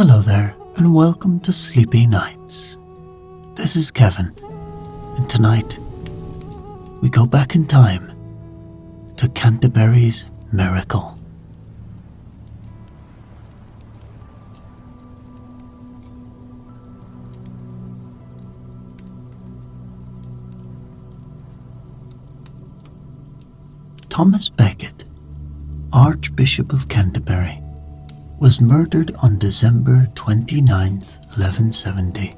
Hello there, and welcome to Sleepy Nights. This is Kevin, and tonight we go back in time to Canterbury's miracle. Thomas Becket, Archbishop of Canterbury, was murdered on December 29th, 1170.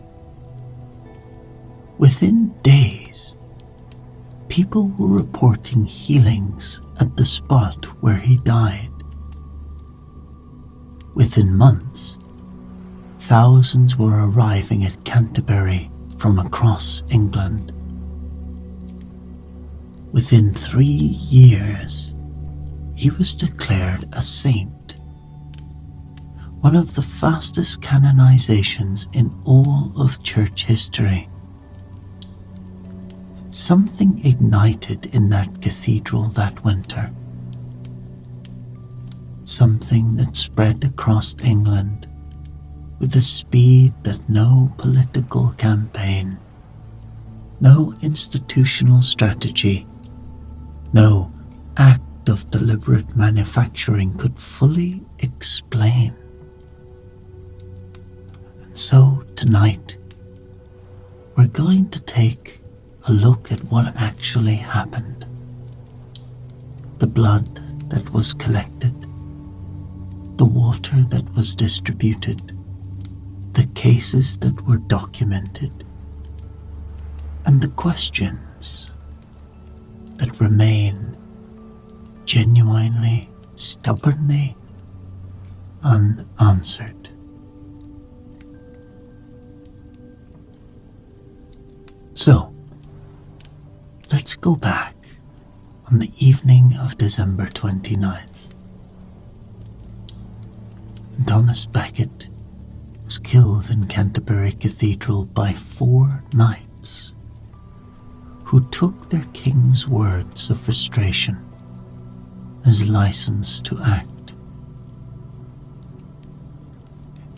Within days, people were reporting healings at the spot where he died. Within months, thousands were arriving at Canterbury from across England. Within 3 years, he was declared a saint, one of the fastest canonizations in all of church history. Something ignited in that cathedral that winter. Something that spread across England with a speed that no political campaign, no institutional strategy, no act of deliberate manufacturing could fully explain. And so tonight, we're going to take a look at what actually happened. The blood that was collected, the water that was distributed, the cases that were documented, and the questions that remain genuinely, stubbornly unanswered. So, let's go back on the evening of December 29th. Thomas Becket was killed in Canterbury Cathedral by 4 knights who took their king's words of frustration as license to act.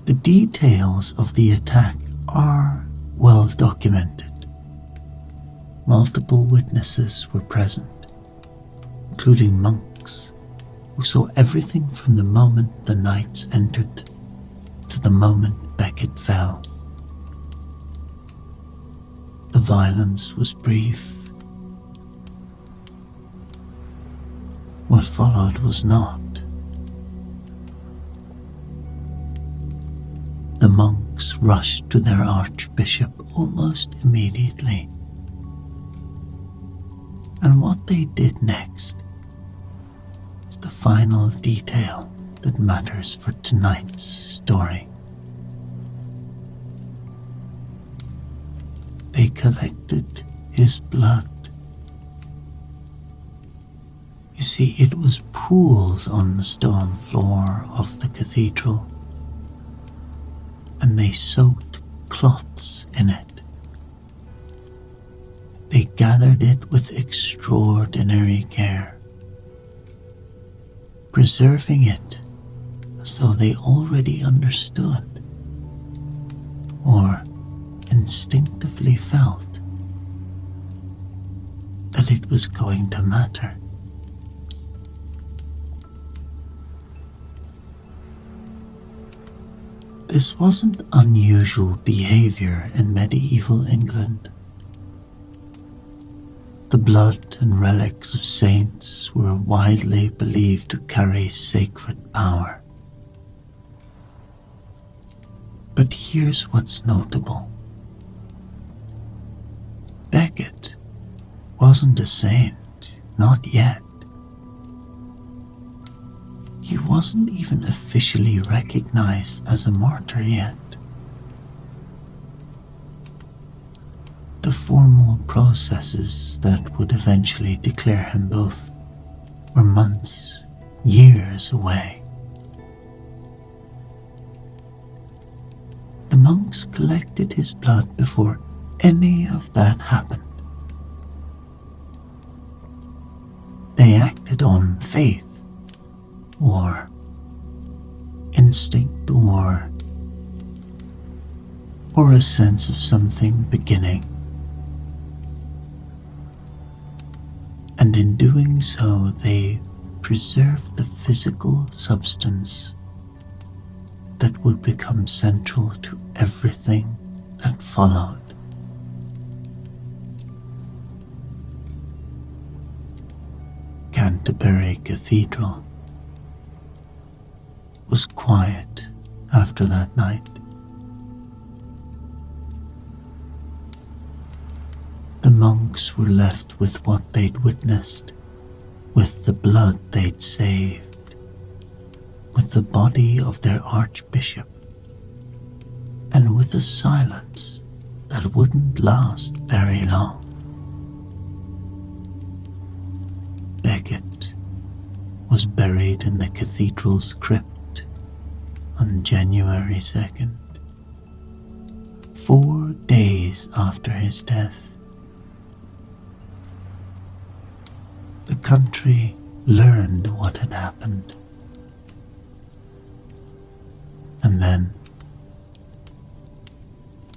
The details of the attack are well documented. Multiple witnesses were present, including monks who saw everything from the moment the knights entered to the moment Becket fell. The violence was brief. What followed was not. The monks rushed to their archbishop almost immediately. And what they did next is the final detail that matters for tonight's story. They collected his blood. You see, it was pooled on the stone floor of the cathedral, and they soaked cloths in it. They gathered it with extraordinary care, preserving it as though they already understood or instinctively felt that it was going to matter. This wasn't unusual behavior in medieval England. The blood and relics of saints were widely believed to carry sacred power. But here's what's notable. Becket wasn't a saint, not yet. He wasn't even officially recognized as a martyr yet. The formal processes that would eventually declare him both were months, years away. The monks collected his blood before any of that happened. They acted on faith, or instinct, or or a sense of something beginning. And in doing so, they preserved the physical substance that would become central to everything that followed. Canterbury Cathedral was quiet after that night. The monks were left with what they'd witnessed, with the blood they'd saved, with the body of their archbishop, and with a silence that wouldn't last very long. Becket was buried in the cathedral's crypt on January 2nd, 4 days after his death. The country learned what had happened, and then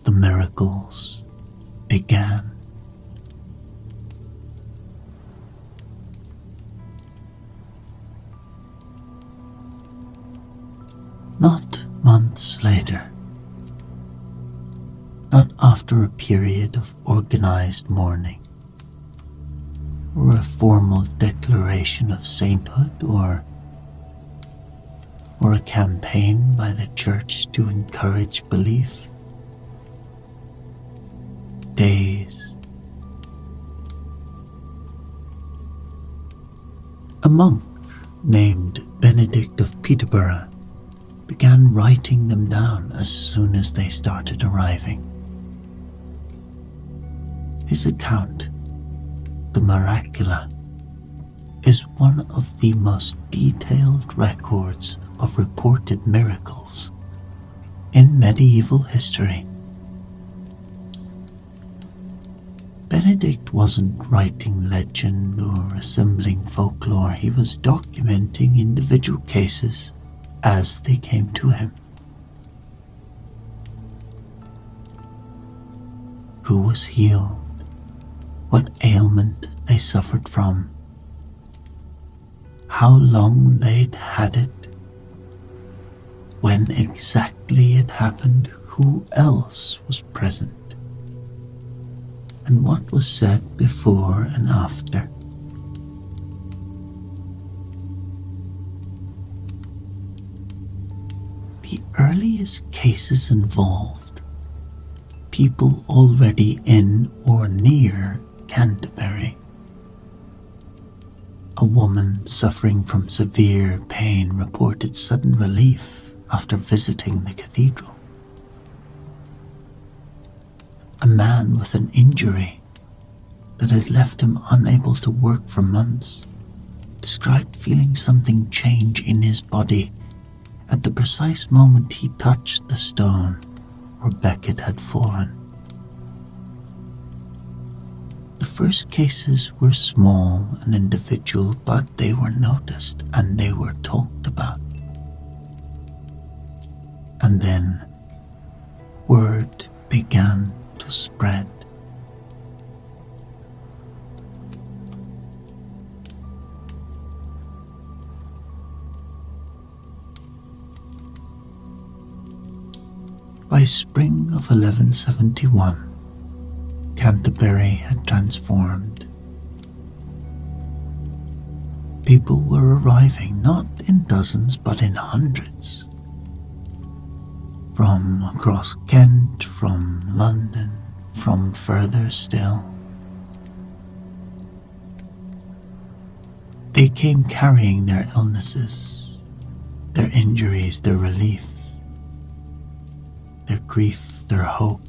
the miracles began. Not months later, not after a period of organized mourning, or a formal declaration of sainthood, or a campaign by the church to encourage belief. Days. A monk named Benedict of Peterborough began writing them down as soon as they started arriving. His account, the Miracula, is one of the most detailed records of reported miracles in medieval history. Benedict wasn't writing legend or assembling folklore, he was documenting individual cases as they came to him. Who was healed, what ailment they suffered from, how long they'd had it, when exactly it happened, who else was present, and what was said before and after. The earliest cases involved people already in or near Canterbury. A woman suffering from severe pain reported sudden relief after visiting the cathedral. A man with an injury that had left him unable to work for months described feeling something change in his body at the precise moment he touched the stone where Becket had fallen. The first cases were small and individual, but they were noticed and they were talked about. And then word began to spread. By spring of 1171, Canterbury had transformed. People were arriving not in dozens but in hundreds. From across Kent, from London, from further still. They came carrying their illnesses, their injuries, their relief, their grief, their hope.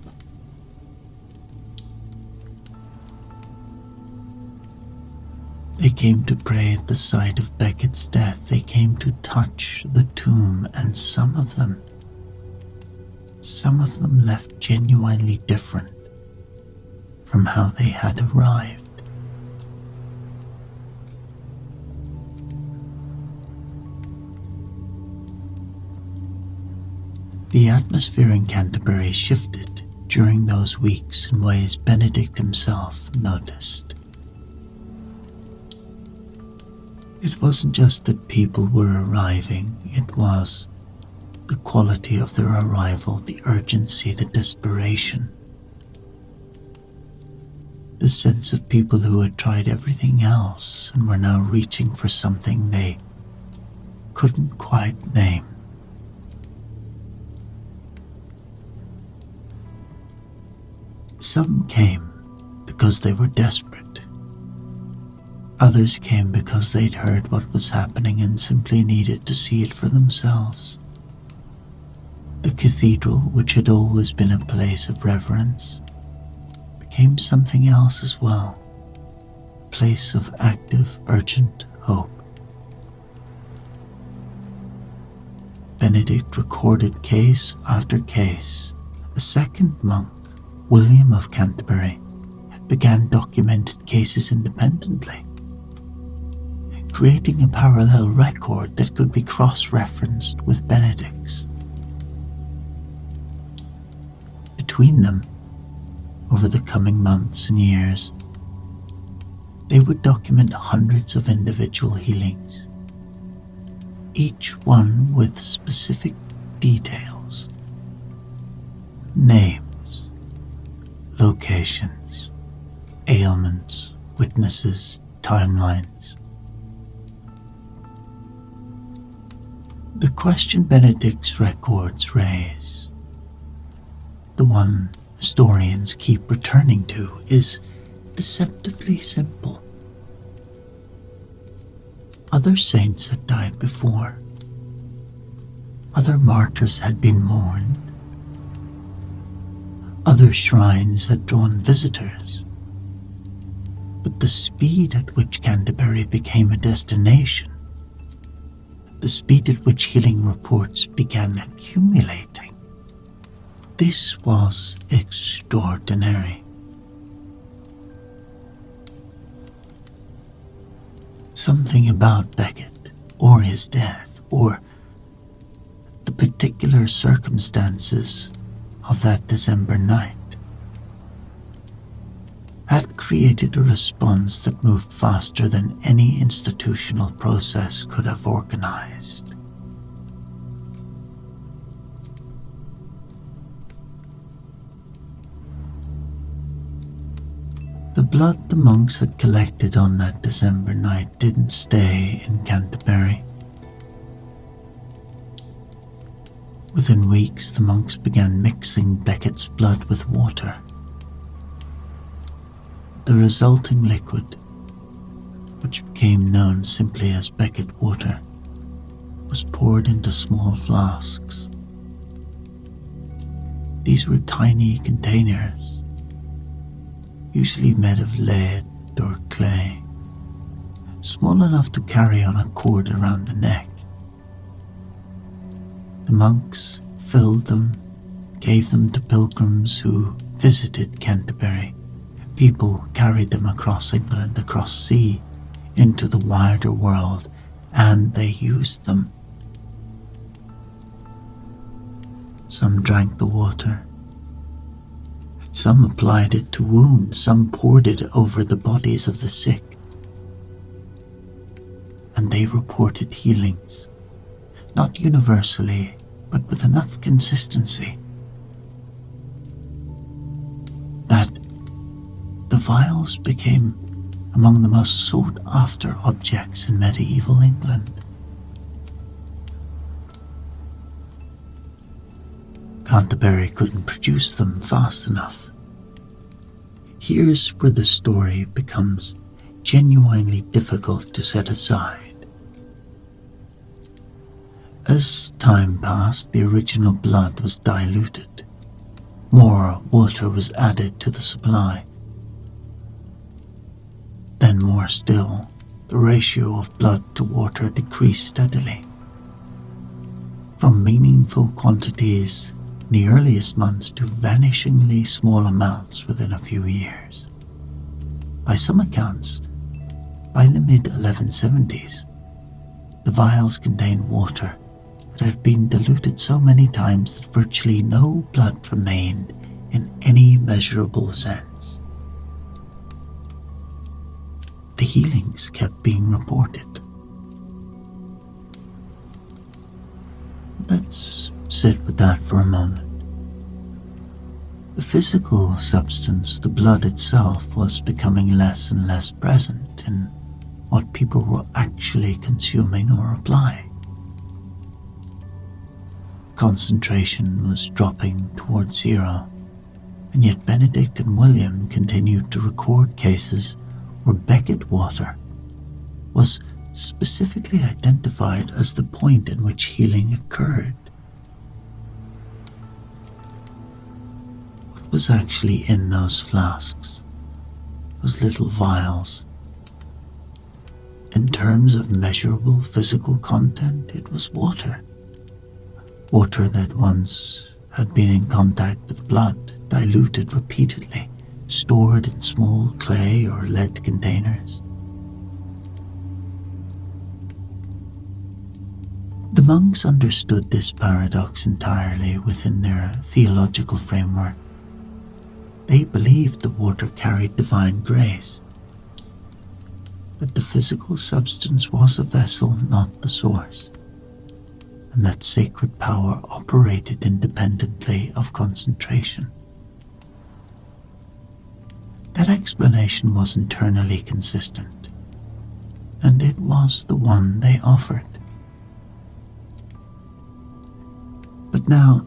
They came to pray at the site of Becket's death. They came to touch the tomb, and some of them left genuinely different from how they had arrived. The atmosphere in Canterbury shifted during those weeks in ways Benedict himself noticed. It wasn't just that people were arriving, it was the quality of their arrival, the urgency, the desperation. The sense of people who had tried everything else and were now reaching for something they couldn't quite name. Some came because they were desperate. Others came because they'd heard what was happening and simply needed to see it for themselves. The cathedral, which had always been a place of reverence, became something else as well, a place of active, urgent hope. Benedict recorded case after case. A second monk, William of Canterbury, began documented cases independently, creating a parallel record that could be cross-referenced with Benedict's. Between them, over the coming months and years, they would document hundreds of individual healings, each one with specific details, names, locations, ailments, witnesses, timelines. The question Benedict's records raise, the one historians keep returning to, is deceptively simple. Other saints had died before. Other martyrs had been mourned. Other shrines had drawn visitors. But the speed at which Canterbury became a destination, the speed at which healing reports began accumulating, this was extraordinary. Something about Becket, or his death, or the particular circumstances of that December night, had created a response that moved faster than any institutional process could have organized. The blood the monks had collected on that December night didn't stay in Canterbury. Within weeks, the monks began mixing Becket's blood with water. The resulting liquid, which became known simply as Becket water, was poured into small flasks. These were tiny containers, usually made of lead or clay, small enough to carry on a cord around the neck. The monks filled them, gave them to pilgrims who visited Canterbury. People carried them across England, across sea, into the wider world, and they used them. Some drank the water. Some applied it to wounds. Some poured it over the bodies of the sick. And they reported healings, not universally, but with enough consistency that the vials became among the most sought-after objects in medieval England. Canterbury couldn't produce them fast enough. Here's where the story becomes genuinely difficult to set aside. As time passed, the original blood was diluted. More water was added to the supply. Then more still, the ratio of blood to water decreased steadily. From meaningful quantities in the earliest months to vanishingly small amounts within a few years. By some accounts, by the mid-1170s, the vials contained water that had been diluted so many times that virtually no blood remained in any measurable sense. The healings kept being reported. Let's sit with that for a moment. The physical substance, the blood itself, was becoming less and less present in what people were actually consuming or applying. Concentration was dropping towards zero, and yet Benedict and William continued to record cases where Becket water was specifically identified as the point in which healing occurred. What was actually in those flasks, those little vials? In terms of measurable physical content, it was water. Water that once had been in contact with blood, diluted repeatedly, stored in small clay or lead containers. The monks understood this paradox entirely within their theological framework. They believed the water carried divine grace, that the physical substance was a vessel, not the source, and that sacred power operated independently of concentration. That explanation was internally consistent, and it was the one they offered. But now,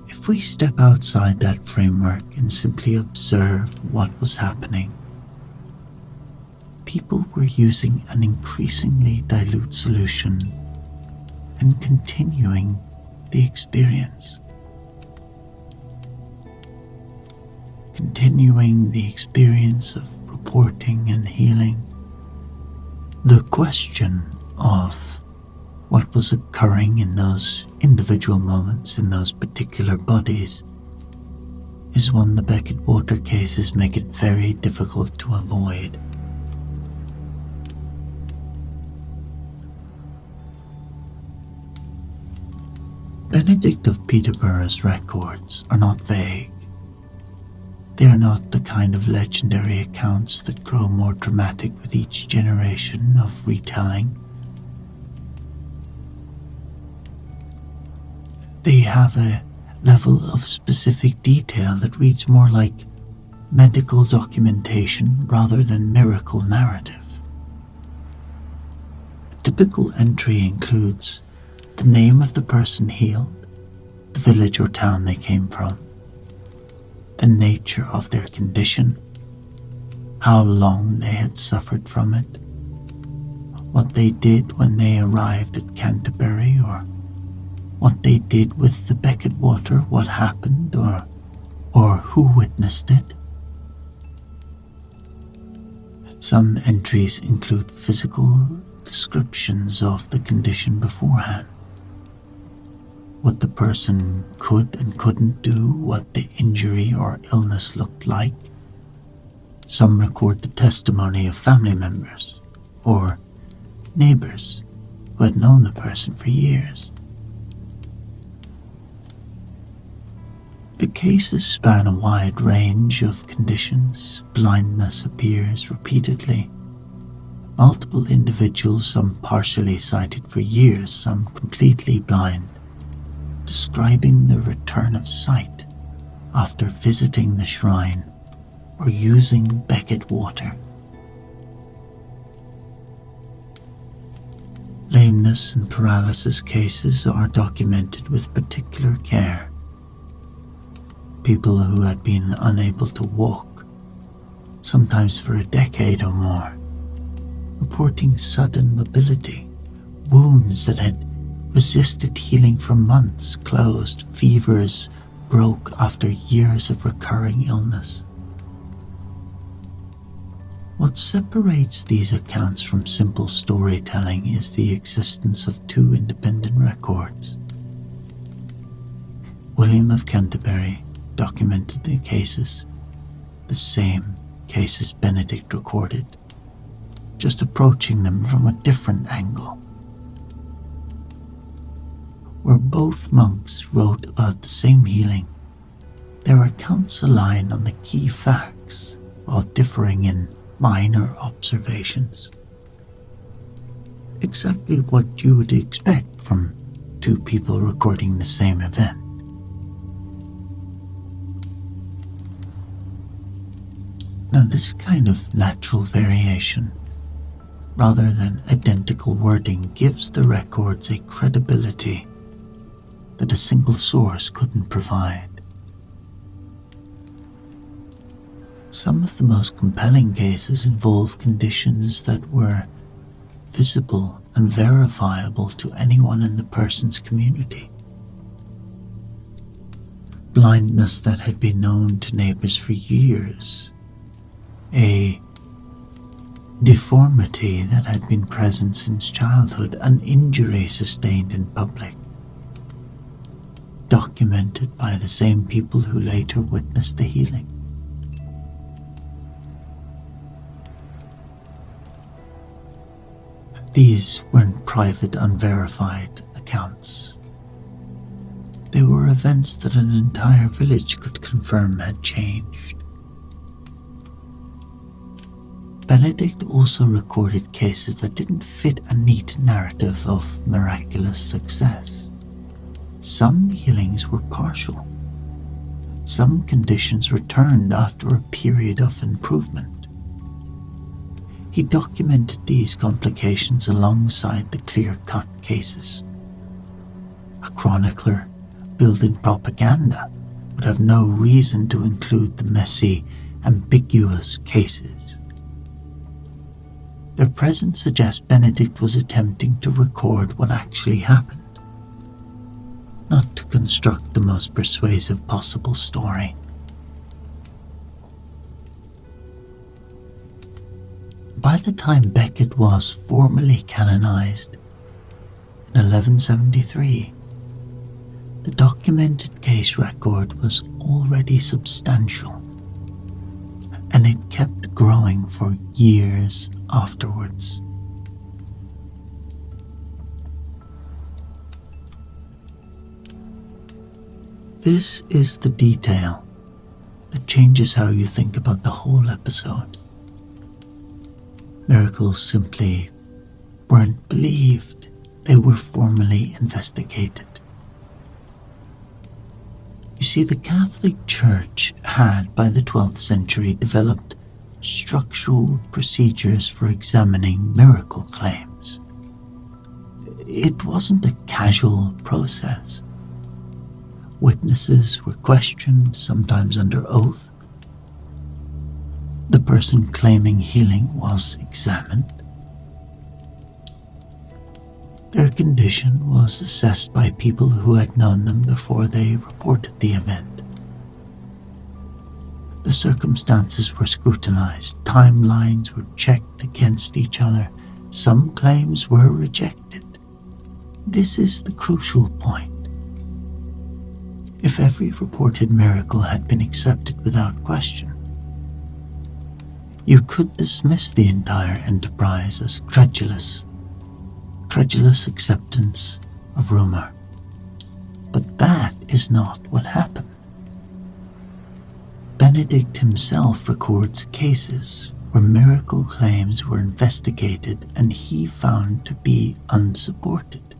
if we step outside that framework and simply observe what was happening, people were using an increasingly dilute solution and continuing the experience. Continuing the experience of reporting and healing. The question of what was occurring in those individual moments in those particular bodies is one the Becket water cases make it very difficult to avoid. Benedict of Peterborough's records are not vague. They are not the kind of legendary accounts that grow more dramatic with each generation of retelling. They have a level of specific detail that reads more like medical documentation rather than miracle narrative. A typical entry includes the name of the person healed, the village or town they came from, the nature of their condition, how long they had suffered from it, what they did when they arrived at Canterbury, or what they did with the Becket water, what happened, or who witnessed it. Some entries include physical descriptions of the condition beforehand, what the person could and couldn't do, what the injury or illness looked like. Some record the testimony of family members or neighbors who had known the person for years. The cases span a wide range of conditions. Blindness appears repeatedly. Multiple individuals, some partially sighted for years, some completely blind, describing the return of sight after visiting the shrine or using Becket water. Lameness and paralysis cases are documented with particular care. People who had been unable to walk, sometimes for a decade or more, reporting sudden mobility, wounds that had resisted healing for months closed, fevers broke after years of recurring illness. What separates these accounts from simple storytelling is the existence of two independent records. William of Canterbury documented the cases, the same cases Benedict recorded, just approaching them from a different angle. where both monks wrote about the same healing, their accounts align on the key facts while differing in minor observations. Exactly what you would expect from two people recording the same event. Now, this kind of natural variation, rather than identical wording, gives the records a credibility that a single source couldn't provide. Some of the most compelling cases involve conditions that were visible and verifiable to anyone in the person's community. Blindness that had been known to neighbors for years, a deformity that had been present since childhood, an injury sustained in public, documented by the same people who later witnessed the healing. These weren't private, unverified accounts. They were events that an entire village could confirm had changed. Benedict also recorded cases that didn't fit a neat narrative of miraculous success. Some healings were partial. Some conditions returned after a period of improvement. He documented these complications alongside the clear-cut cases. A chronicler building propaganda would have no reason to include the messy, ambiguous cases. Their presence suggests Benedict was attempting to record what actually happened, not to construct the most persuasive possible story. By the time Becket was formally canonized in 1173, the documented case record was already substantial, and it kept growing for years afterwards. This is the detail that changes how you think about the whole episode. Miracles simply weren't believed, they were formally investigated. You see, the Catholic Church had, by the 12th century, developed structural procedures for examining miracle claims. It wasn't a casual process. Witnesses were questioned, sometimes under oath. The person claiming healing was examined. Their condition was assessed by people who had known them before they reported the event. The circumstances were scrutinized, timelines were checked against each other, some claims were rejected. This is the crucial point. If every reported miracle had been accepted without question, you could dismiss the entire enterprise as credulous acceptance of rumor. But that is not what happened. Benedict himself records cases where miracle claims were investigated and he found to be unsupported,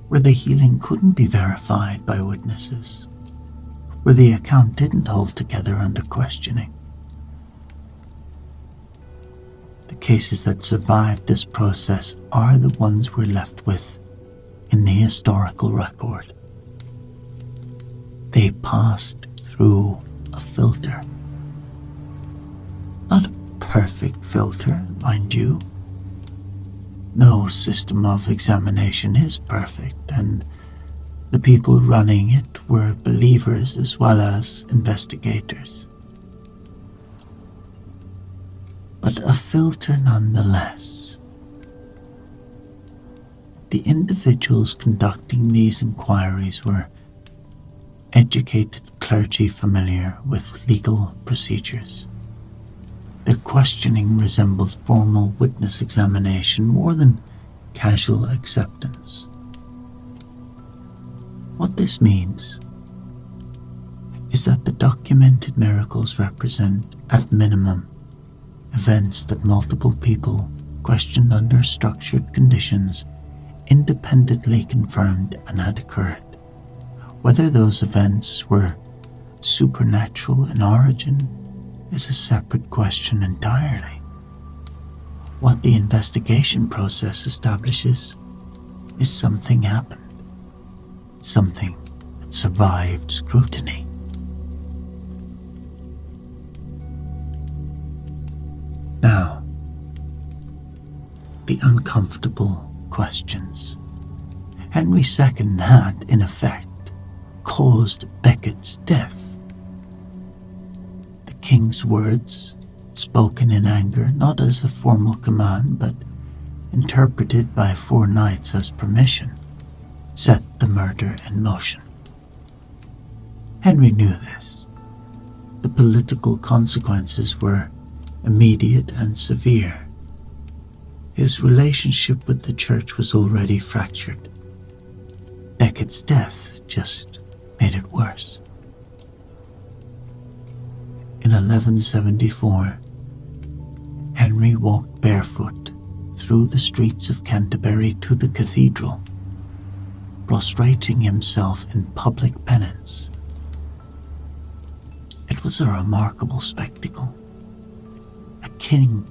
where the healing couldn't be verified by witnesses, where the account didn't hold together under questioning. The cases that survived this process are the ones we're left with in the historical record. They passed through a filter. Not a perfect filter, mind you. No system of examination is perfect, and the people running it were believers as well as investigators. But a filter nonetheless. The individuals conducting these inquiries were educated clergy familiar with legal procedures. Their questioning resembled formal witness examination more than casual acceptance. What this means is that the documented miracles represent, at minimum, events that multiple people, questioned under structured conditions, independently confirmed and had occurred. Whether those events were supernatural in origin is a separate question entirely. What the investigation process establishes is something happened, something that survived scrutiny. Now, the uncomfortable questions. Henry II had, in effect, caused Becket's death. The king's words, spoken in anger not as a formal command but interpreted by 4 knights as permission, set the murder in motion. Henry knew this. The political consequences were immediate and severe. His relationship with the church was already fractured. Becket's death just made it worse. In 1174, Henry walked barefoot through the streets of Canterbury to the cathedral, prostrating himself in public penance. It was a remarkable spectacle. A king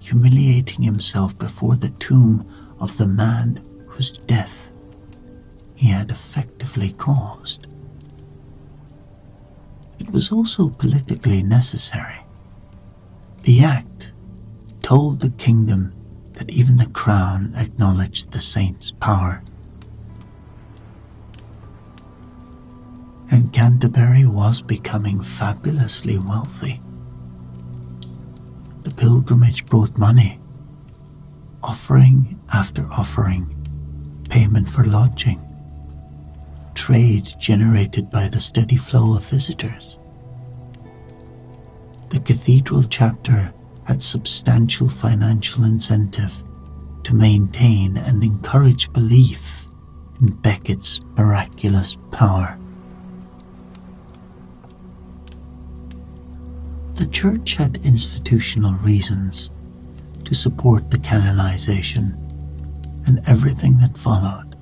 humiliating himself before the tomb of the man whose death he had effectively caused. It was also politically necessary. The act told the kingdom that even the crown acknowledged the saint's power. And Canterbury was becoming fabulously wealthy. The pilgrimage brought money, offering after offering, payment for lodging, trade generated by the steady flow of visitors. The cathedral chapter had substantial financial incentive to maintain and encourage belief in Becket's miraculous power. The church had institutional reasons to support the canonization and everything that followed.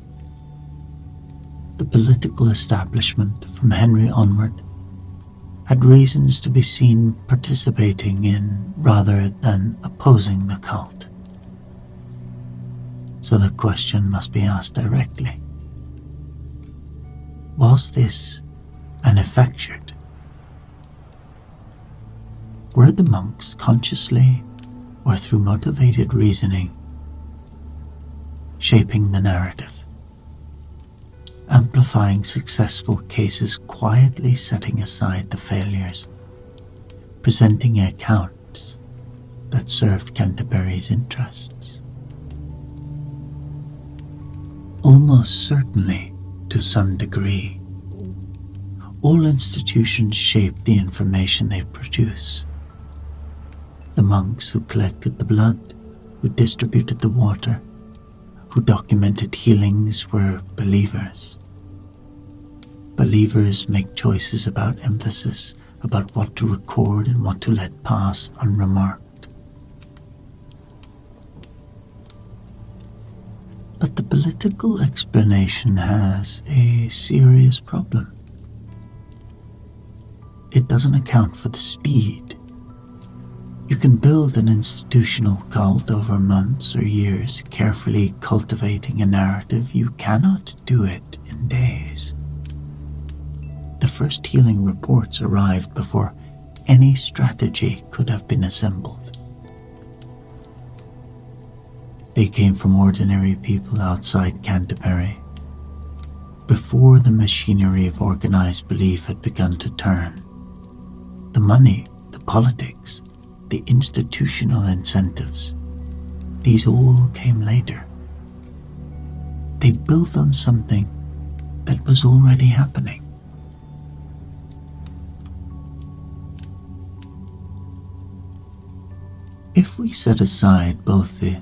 The political establishment from Henry onward had reasons to be seen participating in rather than opposing the cult. So the question must be asked directly. Was this manufactured? Were the monks consciously or through motivated reasoning shaping the narrative, amplifying successful cases, quietly setting aside the failures, presenting accounts that served Canterbury's interests? Almost certainly, to some degree, all institutions shape the information they produce. The monks who collected the blood, who distributed the water, who documented healings were believers. Believers make choices about emphasis, about what to record and what to let pass unremarked. But the political explanation has a serious problem. It doesn't account for the speed. You can build an institutional cult over months or years, carefully cultivating a narrative. You cannot do it in days. The first healing reports arrived before any strategy could have been assembled. They came from ordinary people outside Canterbury, before the machinery of organized belief had begun to turn. The money, the politics, the institutional incentives, these all came later. They built on something that was already happening. If we set aside both the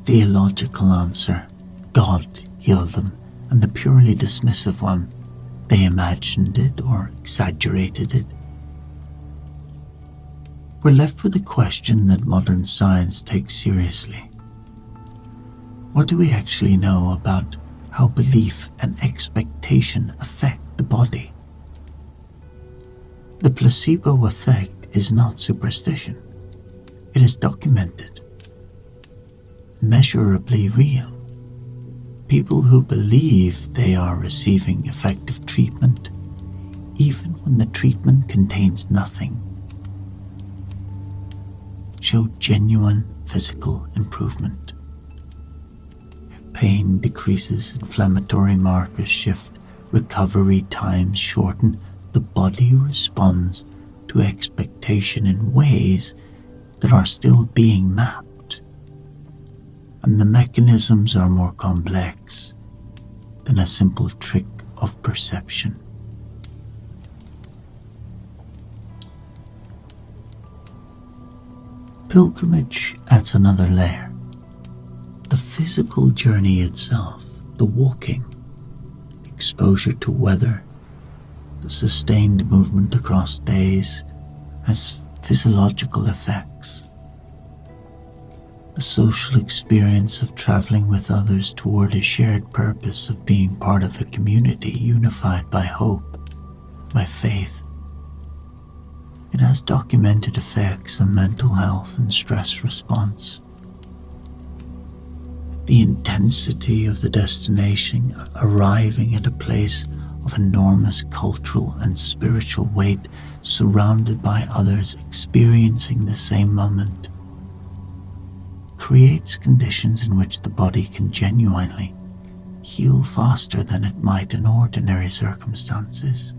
theological answer, God healed them, and the purely dismissive one, they imagined it or exaggerated it. We're left with a question that modern science takes seriously. What do we actually know about how belief and expectation affect the body? The placebo effect is not superstition. It is documented, measurably real. People who believe they are receiving effective treatment, even when the treatment contains nothing, show genuine physical improvement. Pain decreases, inflammatory markers shift, recovery times shorten. The body responds to expectation in ways that are still being mapped, and the mechanisms are more complex than a simple trick of perception. Pilgrimage adds another layer. The physical journey itself, the walking, exposure to weather, the sustained movement across days has physiological effects. The social experience of traveling with others toward a shared purpose of being part of a community unified by hope, by faith. It has documented effects on mental health and stress response. The intensity of the destination, arriving at a place of enormous cultural and spiritual weight, surrounded by others experiencing the same moment, creates conditions in which the body can genuinely heal faster than it might in ordinary circumstances.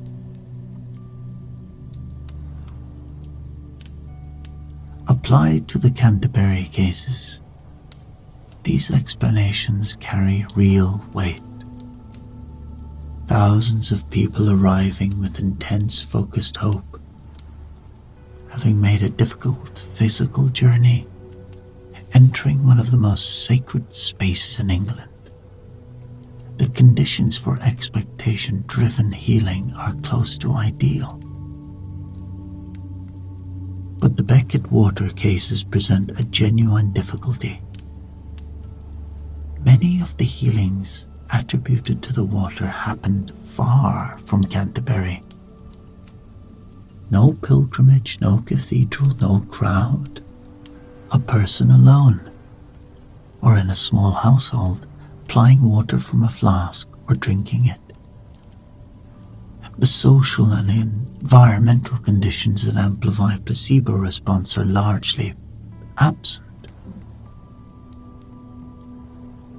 Applied to the Canterbury cases, these explanations carry real weight. Thousands of people arriving with intense focused hope, having made a difficult physical journey, entering one of the most sacred spaces in England. The conditions for expectation-driven healing are close to ideal. But the Becket water cases present a genuine difficulty. Many of the healings attributed to the water happened far from Canterbury. No pilgrimage, no cathedral, no crowd. A person alone, or in a small household, applying water from a flask or drinking it. The social and environmental conditions that amplify placebo response are largely absent.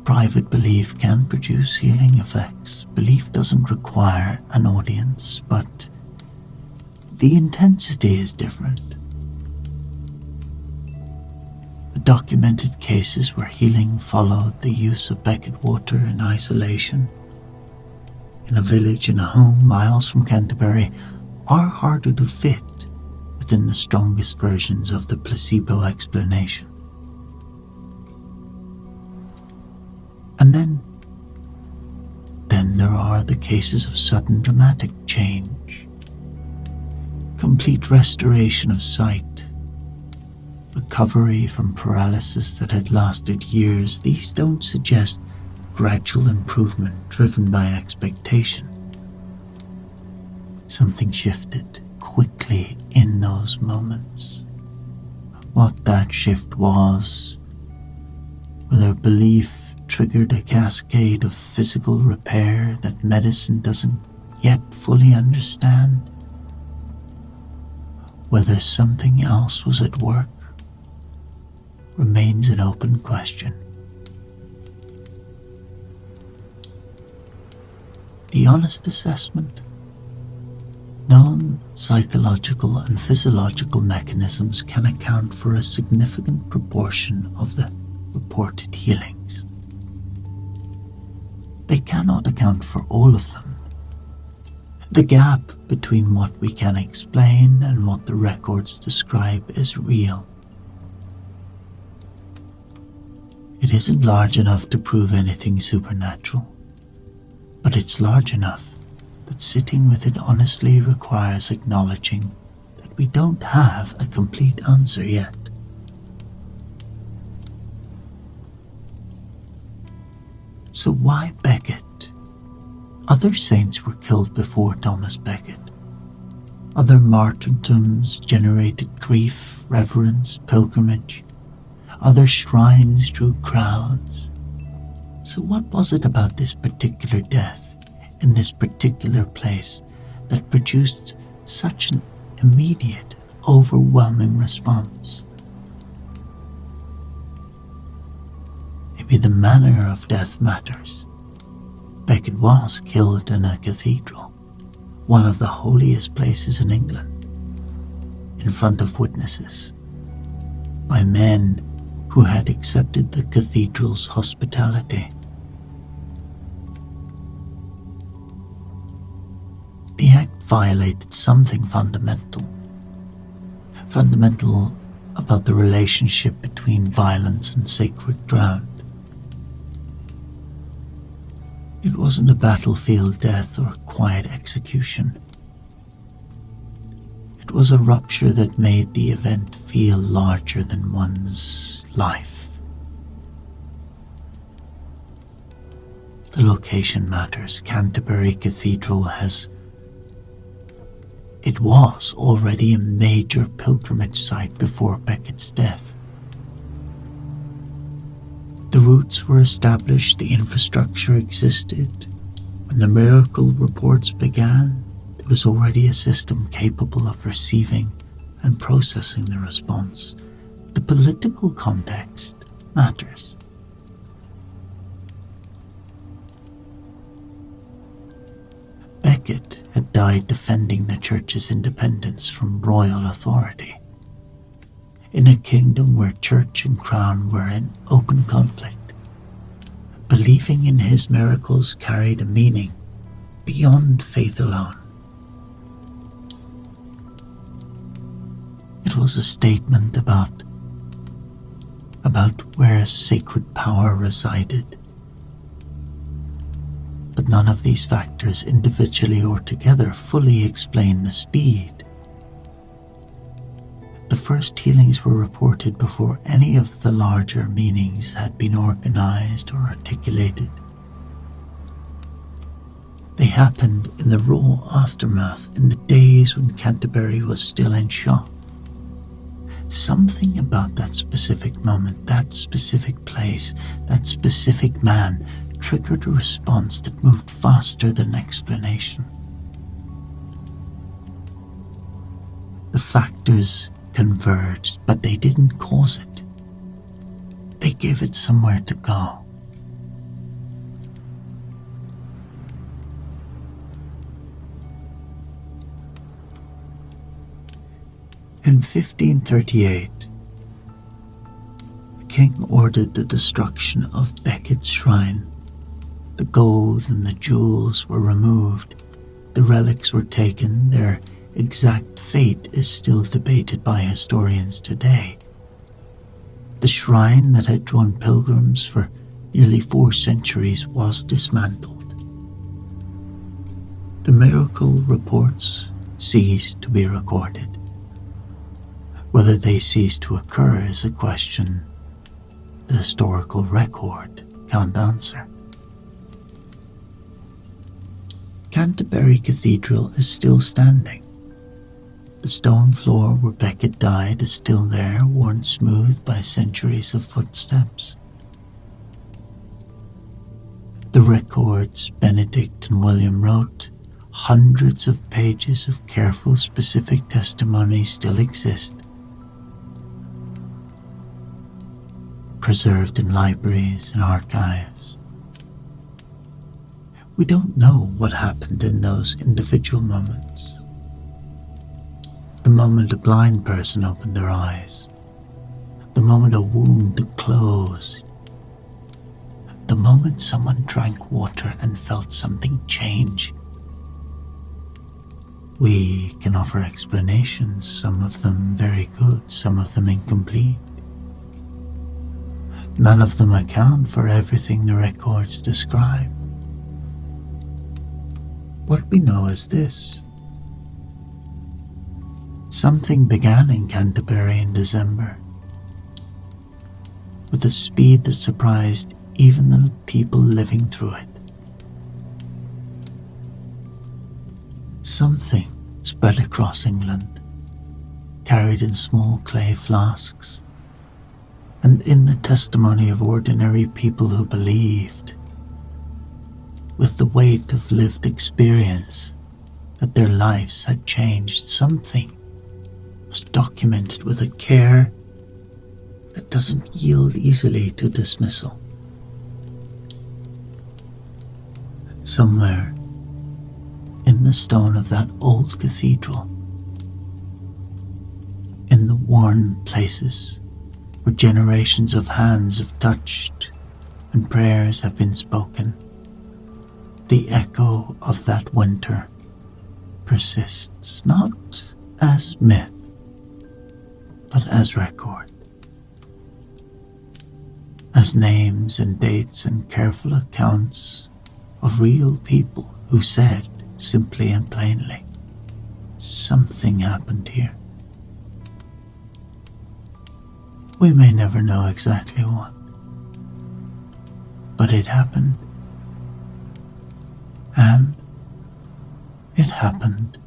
Private belief can produce healing effects. Belief doesn't require an audience, but the intensity is different. The documented cases where healing followed the use of Becket water in isolation, in a village, in a home, miles from Canterbury, are harder to fit within the strongest versions of the placebo explanation. And then there are the cases of sudden dramatic change, complete restoration of sight, recovery from paralysis that had lasted years. These don't suggest gradual improvement driven by expectation. Something shifted quickly in those moments. What that shift was, whether belief triggered a cascade of physical repair that medicine doesn't yet fully understand, whether something else was at work, remains an open question. The honest assessment: known psychological and physiological mechanisms can account for a significant proportion of the reported healings. They cannot account for all of them. The gap between what we can explain and what the records describe is real. It isn't large enough to prove anything supernatural. but it's large enough that sitting with it honestly requires acknowledging that we don't have a complete answer yet. So why Becket? Other saints were killed before Thomas Becket. Other martyrdoms generated grief, reverence, pilgrimage. Other shrines drew crowds. So what was it about this particular death in this particular place that produced such an immediate, overwhelming response? Maybe the manner of death matters. Becket was killed in a cathedral, one of the holiest places in England, in front of witnesses, by men who had accepted the cathedral's hospitality. The act violated something fundamental about the relationship between violence and sacred ground. It wasn't a battlefield death or a quiet execution. It was a rupture that made the event feel larger than one's life. The location matters. Canterbury Cathedral was already a major pilgrimage site before Becket's death. The routes were established, the infrastructure existed. When the miracle reports began, there was already a system capable of receiving and processing the response. The political context matters. Becket had died defending the church's independence from royal authority, in a kingdom where church and crown were in open conflict. Believing in his miracles carried a meaning beyond faith alone. It was a statement about where sacred power resided. But none of these factors, individually or together, fully explain the speed. The first healings were reported before any of the larger meanings had been organized or articulated. They happened in the raw aftermath, in the days when Canterbury was still in shock. Something about that specific moment, that specific place, that specific man triggered a response that moved faster than explanation. The factors converged, but they didn't cause it. They gave it somewhere to go. In 1538, the king ordered the destruction of Becket's shrine. The gold and the jewels were removed. The relics were taken. Their exact fate is still debated by historians today. The shrine that had drawn pilgrims for nearly 4 centuries was dismantled. The miracle reports ceased to be recorded. Whether they ceased to occur is a question the historical record can't answer. Canterbury Cathedral is still standing. The stone floor where Becket died is still there, worn smooth by centuries of footsteps. The records Benedict and William wrote, hundreds of pages of careful, specific testimony still exist, preserved in libraries and archives. We don't know what happened in those individual moments. The moment a blind person opened their eyes, the moment a wound closed, the moment someone drank water and felt something change. We can offer explanations, some of them very good, some of them incomplete. None of them account for everything the records describe. What we know is this. Something began in Canterbury in December, with a speed that surprised even the people living through it. Something spread across England, carried in small clay flasks, and in the testimony of ordinary people who believed, with the weight of lived experience, that their lives had changed. Something was documented with a care that doesn't yield easily to dismissal. Somewhere in the stone of that old cathedral, in the worn places where generations of hands have touched and prayers have been spoken, the echo of that winter persists, not as myth, but as record, as names and dates and careful accounts of real people who said, simply and plainly, something happened here. We may never know exactly what, but it happened, and it happened